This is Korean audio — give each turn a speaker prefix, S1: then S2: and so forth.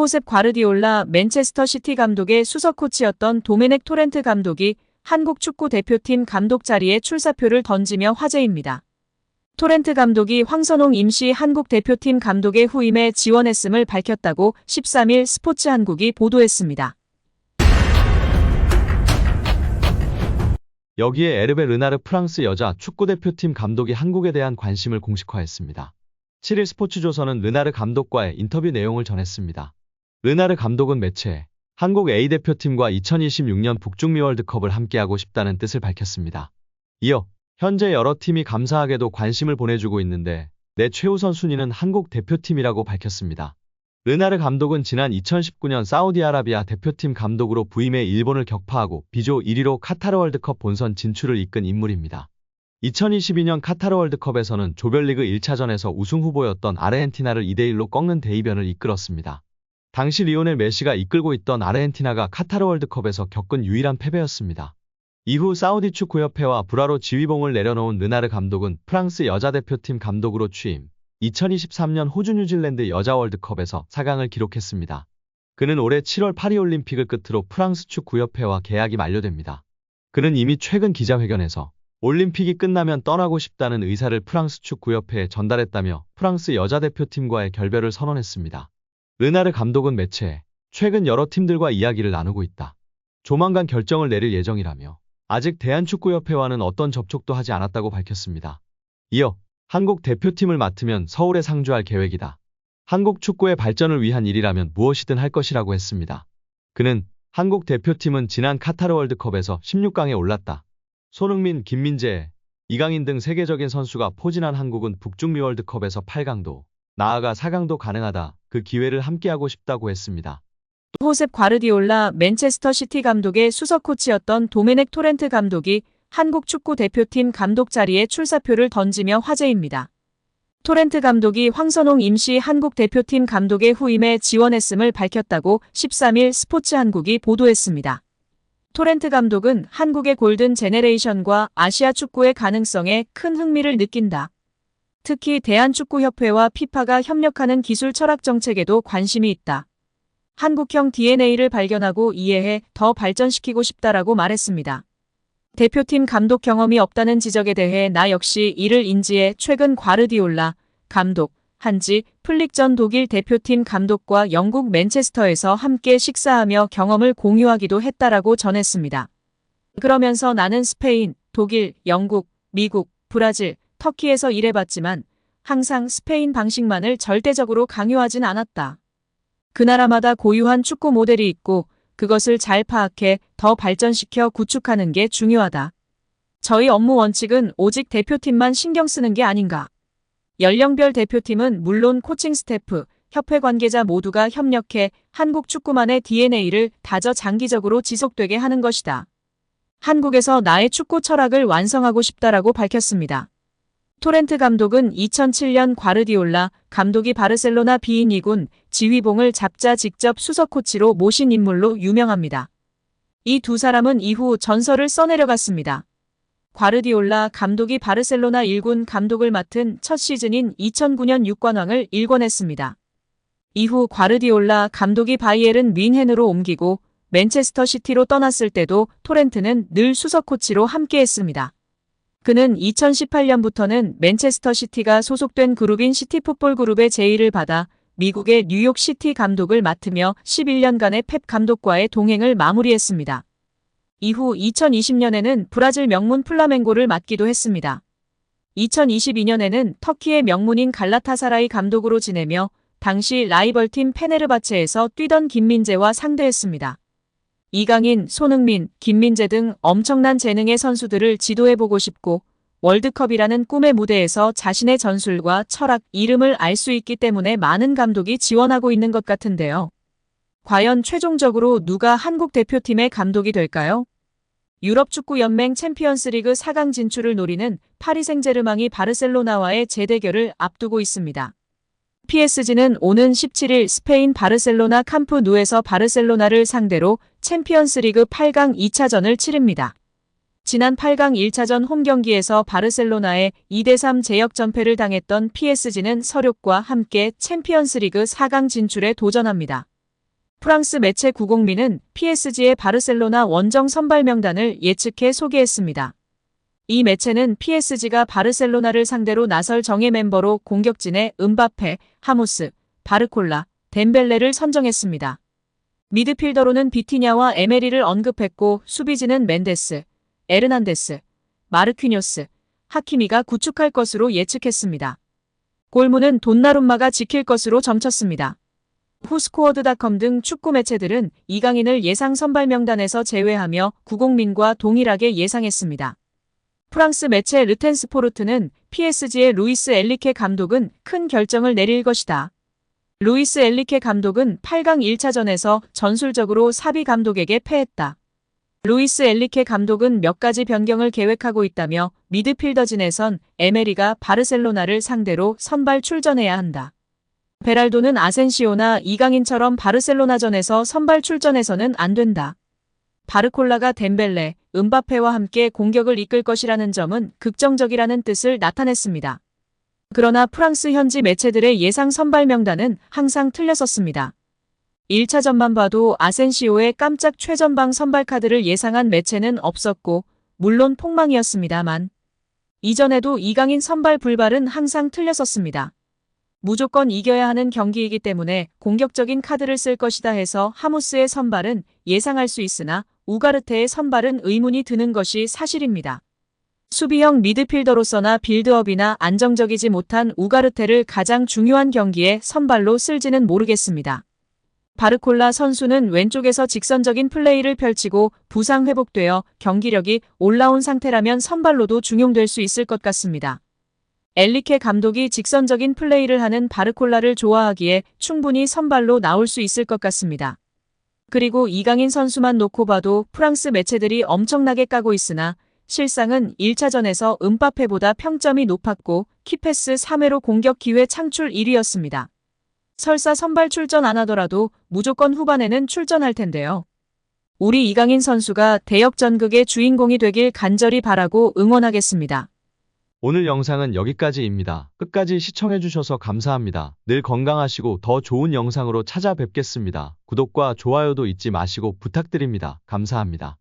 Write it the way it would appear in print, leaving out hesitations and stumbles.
S1: 호셉 과르디올라 맨체스터 시티 감독의 수석 코치였던 도메넥 토렌트 감독이 한국 축구 대표팀 감독 자리에 출사표를 던지며 화제입니다. 토렌트 감독이 황선홍 임시 한국 대표팀 감독의 후임에 지원했음을 밝혔다고 13일 스포츠 한국이 보도했습니다.
S2: 여기에 에르베 르나르 프랑스 여자 축구대표팀 감독이 한국에 대한 관심을 공식화했습니다. 7일 스포츠조선은 르나르 감독과의 인터뷰 내용을 전했습니다. 르나르 감독은 매체에 한국 A대표팀과 2026년 북중미 월드컵을 함께하고 싶다는 뜻을 밝혔습니다. 이어 현재 여러 팀이 감사하게도 관심을 보내주고 있는데 내 최우선 순위는 한국 대표팀이라고 밝혔습니다. 르나르 감독은 지난 2019년 사우디아라비아 대표팀 감독으로 부임해 일본을 격파하고 B조 1위로 카타르 월드컵 본선 진출을 이끈 인물입니다. 2022년 카타르 월드컵에서는 조별리그 1차전에서 우승 후보였던 아르헨티나를 2대1로 꺾는 대이변을 이끌었습니다. 당시 리오넬 메시가 이끌고 있던 아르헨티나가 카타르 월드컵에서 겪은 유일한 패배였습니다. 이후 사우디 축구협회와 불화로 지휘봉을 내려놓은 르나르 감독은 프랑스 여자대표팀 감독으로 취임, 2023년 호주 뉴질랜드 여자 월드컵에서 4강을 기록했습니다. 그는 올해 7월 파리올림픽을 끝으로 프랑스 축구협회와 계약이 만료됩니다. 그는 이미 최근 기자회견에서 올림픽이 끝나면 떠나고 싶다는 의사를 프랑스 축구협회에 전달했다며 프랑스 여자대표팀과의 결별을 선언했습니다. 르나르 감독은 매체에 최근 여러 팀들과 이야기를 나누고 있다. 조만간 결정을 내릴 예정이라며 아직 대한축구협회와는 어떤 접촉도 하지 않았다고 밝혔습니다. 이어 한국 대표팀을 맡으면 서울에 상주할 계획이다. 한국 축구의 발전을 위한 일이라면 무엇이든 할 것이라고 했습니다. 그는 한국 대표팀은 지난 카타르 월드컵에서 16강에 올랐다. 손흥민, 김민재, 이강인 등 세계적인 선수가 포진한 한국은 북중미 월드컵에서 8강도, 나아가 4강도 가능하다. 그 기회를 함께하고 싶다고 했습니다.
S1: 호셉 과르디올라 맨체스터 시티 감독의 수석 코치였던 도메넥 토렌트 감독이 한국 축구 대표팀 감독 자리에 출사표를 던지며 화제입니다. 토렌트 감독이 황선홍 임시 한국 대표팀 감독의 후임에 지원했음을 밝혔다고 13일 스포츠 한국이 보도했습니다. 토렌트 감독은 한국의 골든 제네레이션과 아시아 축구의 가능성에 큰 흥미를 느낀다. 특히 대한축구협회와 피파가 협력하는 기술 철학 정책에도 관심이 있다. 한국형 DNA를 발견하고 이해해 더 발전시키고 싶다라고 말했습니다. 대표팀 감독 경험이 없다는 지적에 대해 나 역시 이를 인지해 최근 과르디올라 감독, 한지 플릭 전 독일 대표팀 감독과 영국 맨체스터에서 함께 식사하며 경험을 공유하기도 했다라고 전했습니다. 그러면서 나는 스페인, 독일, 영국, 미국, 브라질, 터키에서 일해봤지만 항상 스페인 방식만을 절대적으로 강요하진 않았다. 그 나라마다 고유한 축구 모델이 있고 그것을 잘 파악해 더 발전시켜 구축하는 게 중요하다. 저희 업무 원칙은 오직 대표팀만 신경 쓰는 게 아닌가. 연령별 대표팀은 물론 코칭 스태프, 협회 관계자 모두가 협력해 한국 축구만의 DNA를 다져 장기적으로 지속되게 하는 것이다. 한국에서 나의 축구 철학을 완성하고 싶다라고 밝혔습니다. 토렌트 감독은 2007년 과르디올라 감독이 바르셀로나 B2군 지휘봉을 잡자 직접 수석 코치로 모신 인물로 유명합니다. 이 두 사람은 이후 전설을 써내려갔습니다. 과르디올라 감독이 바르셀로나 1군 감독을 맡은 첫 시즌인 2009년 6관왕을 일궈냈습니다. 이후 과르디올라 감독이 바이에른 뮌헨으로 옮기고 맨체스터 시티로 떠났을 때도 토렌트는 늘 수석 코치로 함께했습니다. 그는 2018년부터는 맨체스터 시티가 소속된 그룹인 시티풋볼 그룹의 제의를 받아 미국의 뉴욕 시티 감독을 맡으며 11년간의 펩 감독과의 동행을 마무리했습니다. 이후 2020년에는 브라질 명문 플라멩고를 맡기도 했습니다. 2022년에는 터키의 명문인 갈라타사라이 감독으로 지내며 당시 라이벌팀 페네르바체에서 뛰던 김민재와 상대했습니다. 이강인, 손흥민, 김민재 등 엄청난 재능의 선수들을 지도해보고 싶고 월드컵이라는 꿈의 무대에서 자신의 전술과 철학, 이름을 알 수 있기 때문에 많은 감독이 지원하고 있는 것 같은데요. 과연 최종적으로 누가 한국 대표팀의 감독이 될까요? 유럽축구연맹 챔피언스리그 4강 진출을 노리는 파리 생제르맹이 바르셀로나와의 재대결을 앞두고 있습니다. PSG는 오는 17일 스페인 바르셀로나 캠프 누에서 바르셀로나를 상대로 챔피언스리그 8강 2차전을 치릅니다. 지난 8강 1차전 홈경기에서 바르셀로나에 2대3 제역전패를 당했던 PSG는 서력과 함께 챔피언스리그 4강 진출에 도전합니다. 프랑스 매체 구공민은 PSG의 바르셀로나 원정 선발 명단을 예측해 소개했습니다. 이 매체는 PSG가 바르셀로나를 상대로 나설 정예 멤버로 공격진에 음바페, 하무스, 바르콜라, 덴벨레를 선정했습니다. 미드필더로는 비티냐와 에메리를 언급했고 수비진은 멘데스, 에르난데스, 마르퀴뇨스, 하키미가 구축할 것으로 예측했습니다. 골문은 돈나룸마가 지킬 것으로 점쳤습니다. 후스코어드닷컴 등 축구 매체들은 이강인을 예상 선발 명단에서 제외하며 구공민과 동일하게 예상했습니다. 프랑스 매체 르텐스포르트는 PSG의 루이스 엘리케 감독은 큰 결정을 내릴 것이다. 루이스 엘리케 감독은 8강 1차전에서 전술적으로 사비 감독에게 패했다. 루이스 엘리케 감독은 몇 가지 변경을 계획하고 있다며 미드필더진에선 에메리가 바르셀로나를 상대로 선발 출전해야 한다. 베랄도는 아센시오나 이강인처럼 바르셀로나전에서 선발 출전해서는 안 된다. 바르콜라가 덴벨레, 음바페와 함께 공격을 이끌 것이라는 점은 긍정적이라는 뜻을 나타냈습니다. 그러나 프랑스 현지 매체들의 예상 선발 명단은 항상 틀렸었습니다. 1차전만 봐도 아센시오의 깜짝 최전방 선발 카드를 예상한 매체는 없었고 물론 폭망이었습니다만 이전에도 이강인 선발 불발은 항상 틀렸었습니다. 무조건 이겨야 하는 경기이기 때문에 공격적인 카드를 쓸 것이다 해서 하무스의 선발은 예상할 수 있으나 우가르테의 선발은 의문이 드는 것이 사실입니다. 수비형 미드필더로서나 빌드업이나 안정적이지 못한 우가르테를 가장 중요한 경기에 선발로 쓸지는 모르겠습니다. 바르콜라 선수는 왼쪽에서 직선적인 플레이를 펼치고 부상 회복되어 경기력이 올라온 상태라면 선발로도 중용될 수 있을 것 같습니다. 엘리케 감독이 직선적인 플레이를 하는 바르콜라를 좋아하기에 충분히 선발로 나올 수 있을 것 같습니다. 그리고 이강인 선수만 놓고 봐도 프랑스 매체들이 엄청나게 까고 있으나 실상은 1차전에서 음바페보다 평점이 높았고 키패스 3회로 공격 기회 창출 1위였습니다. 설사 선발 출전 안 하더라도 무조건 후반에는 출전할 텐데요. 우리 이강인 선수가 대역전극의 주인공이 되길 간절히 바라고 응원하겠습니다.
S2: 오늘 영상은 여기까지입니다. 끝까지 시청해주셔서 감사합니다. 늘 건강하시고 더 좋은 영상으로 찾아뵙겠습니다. 구독과 좋아요도 잊지 마시고 부탁드립니다. 감사합니다.